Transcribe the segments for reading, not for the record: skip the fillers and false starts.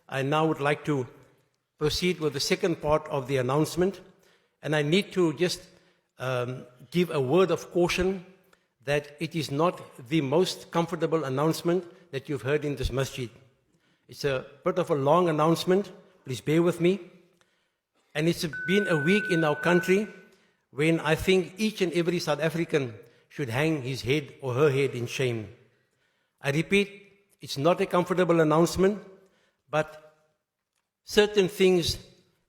I now would like to proceed with the second part of the announcement. And I need to just give a word of caution that it is not the most comfortable announcement that you've heard in this masjid. It's a bit of a long announcement. Please bear with me. And it's been a week in our country when I think each and every South African should hang his head or her head in shame. I repeat, it's not a comfortable announcement, but certain things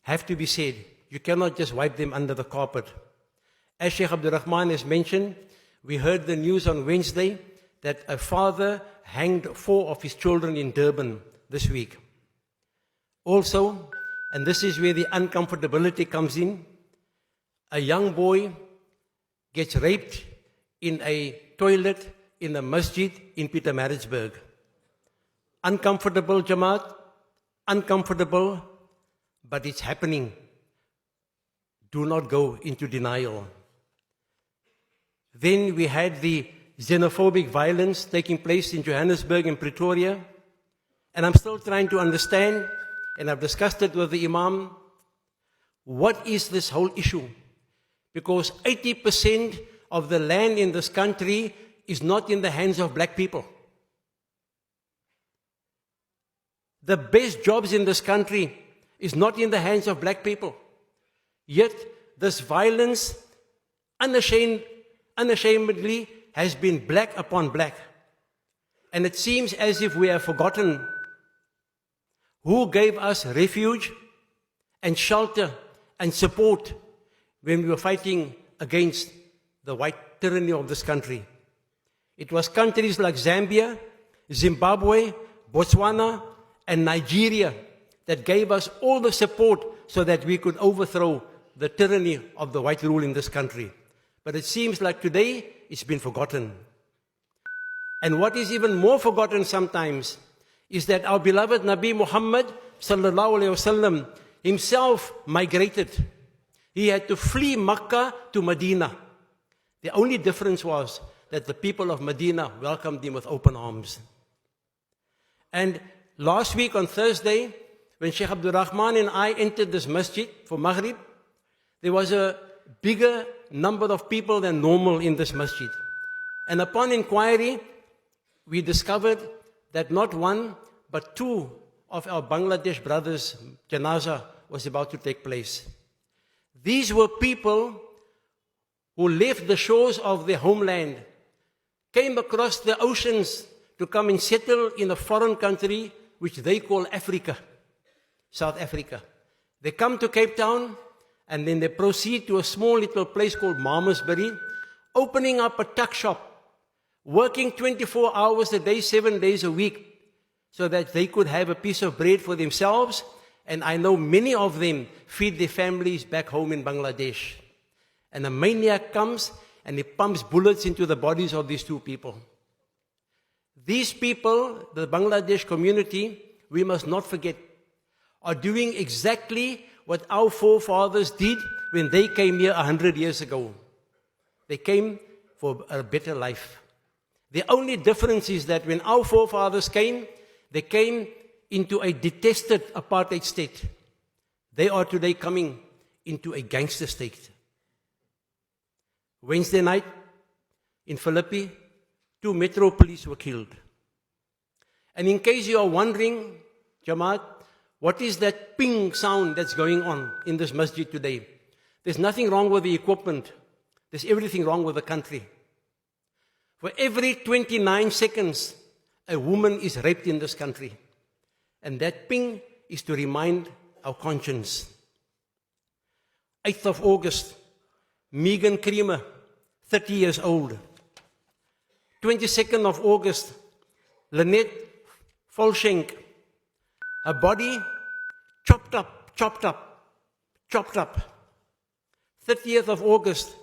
have to be said. You cannot just wipe them under the carpet. As Sheikh Abdul Rahman has mentioned, we heard the news on Wednesday that a father hanged 4 of his children in Durban this week. Also, and this is where the uncomfortability comes in, a young boy gets raped in a toilet in a masjid in Pietermaritzburg. Uncomfortable, Jamaat, uncomfortable, but it's happening. Do not go into denial. Then we had the xenophobic violence taking place in Johannesburg and Pretoria. And I'm still trying to understand, and I've discussed it with the Imam, what is this whole issue? Because 80% of the land in this country is not in the hands of black people. The best jobs in this country is not in the hands of black people. Yet this violence unashamedly has been black upon black. And it seems as if we have forgotten who gave us refuge and shelter and support when we were fighting against the white tyranny of this country. It was countries like Zambia, Zimbabwe, Botswana, and Nigeria that gave us all the support so that we could overthrow the tyranny of the white rule in this country. But it seems like today it's been forgotten. And what is even more forgotten sometimes is that our beloved Nabi Muhammad sallallahu alaihi wasallam himself migrated. He had to flee Makkah to Medina. The only difference was that the people of Medina welcomed him with open arms. And last week on Thursday, when Sheikh Abdul Rahman and I entered this masjid for Maghrib, there was a bigger number of people than normal in this masjid. And upon inquiry, we discovered that not one, but 2 of our Bangladesh brothers' janazah was about to take place. These were people who left the shores of their homeland, came across the oceans to come and settle in a foreign country which they call Africa, South Africa. They come to Cape Town and then they proceed to a small little place called Malmesbury, opening up a tuck shop, working 24 hours a day, 7 days a week, so that they could have a piece of bread for themselves. And I know many of them feed their families back home in Bangladesh. And a maniac comes and he pumps bullets into the bodies of these 2 people. These people, the Bangladesh community, we must not forget, are doing exactly what our forefathers did when they came here 100 years ago. They came for a better life. The only difference is that when our forefathers came, they came into a detested apartheid state. They are today coming into a gangster state. Wednesday night in Philippi, 2 Metro police were killed. And in case you are wondering, Jamaat, what is that ping sound that's going on in this masjid today? There's nothing wrong with the equipment. There's everything wrong with the country. For every 29 seconds, a woman is raped in this country. And that ping is to remind our conscience. 8th of August, Megan Creamer, 30 years old. 22nd of August, Lynette Volshenk, her body chopped up. 30th of August,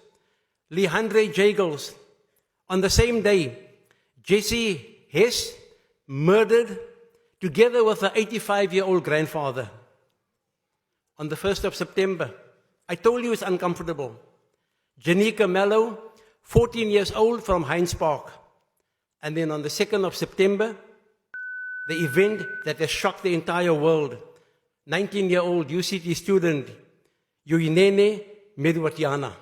Leandre Jagels. On the same day, Jesse Hess murdered together with her 85-year-old grandfather. On the 1st of September, I told you it's uncomfortable. Janika Mello, 14 years old from Hines Park. And then on the 2nd of September, the event that has shocked the entire world. 19-year-old UCT student, Yuinene Medwatiana.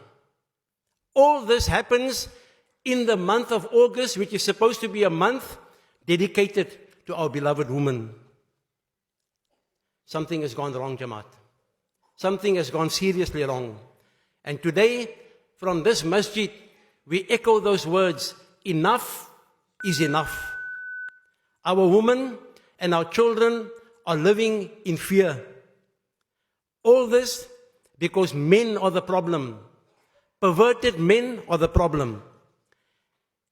All this happens in the month of August, which is supposed to be a month dedicated to our beloved woman. Something has gone wrong, Jamaat. Something has gone seriously wrong. And today, from this masjid, we echo those words, enough is enough. Our women and our children are living in fear. All this because men are the problem. Perverted men are the problem.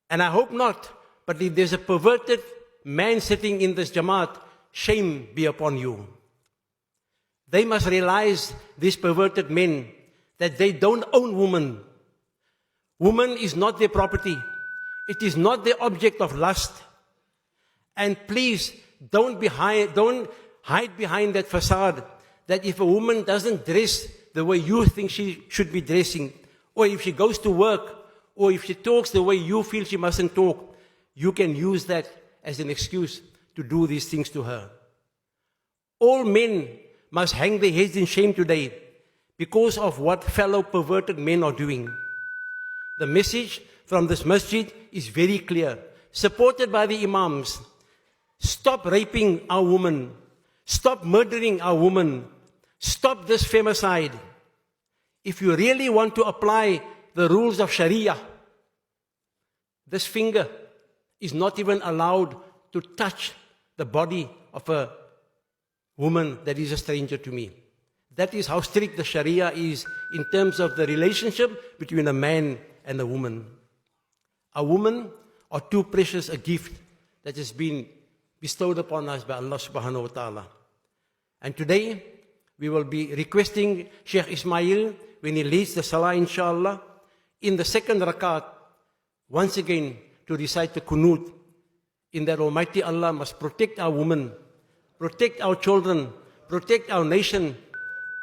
And I hope not, but if there's a perverted man sitting in this Jamaat, shame be upon you. They must realize, these perverted men, that they don't own woman. Woman is not their property. It is not their object of lust. And please, don't hide behind that facade that if a woman doesn't dress the way you think she should be dressing, or if she goes to work, or if she talks the way you feel she mustn't talk, you can use that as an excuse to do these things to her. All men must hang their heads in shame today because of what fellow perverted men are doing. The message from this masjid is very clear, supported by the imams. Stop raping our women. Stop murdering our women. Stop this femicide. If you really want to apply the rules of Sharia, this finger is not even allowed to touch the body of a woman that is a stranger to me. That is how strict the Sharia is in terms of the relationship between a man and a woman. A woman are too precious a gift that has been bestowed upon us by Allah subhanahu wa ta'ala. And today, we will be requesting Sheikh Ismail, when he leads the salah inshallah, in the second rakat, once again to recite the kunut, in that Almighty Allah must protect our women, protect our children, protect our nation,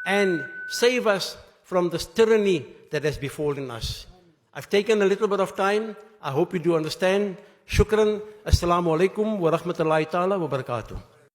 and save us from this tyranny that has befallen us. I've taken a little bit of time. I hope you do understand. Shukran. Assalamu alaikum wa rahmatullahi ta'ala wa barakatuh.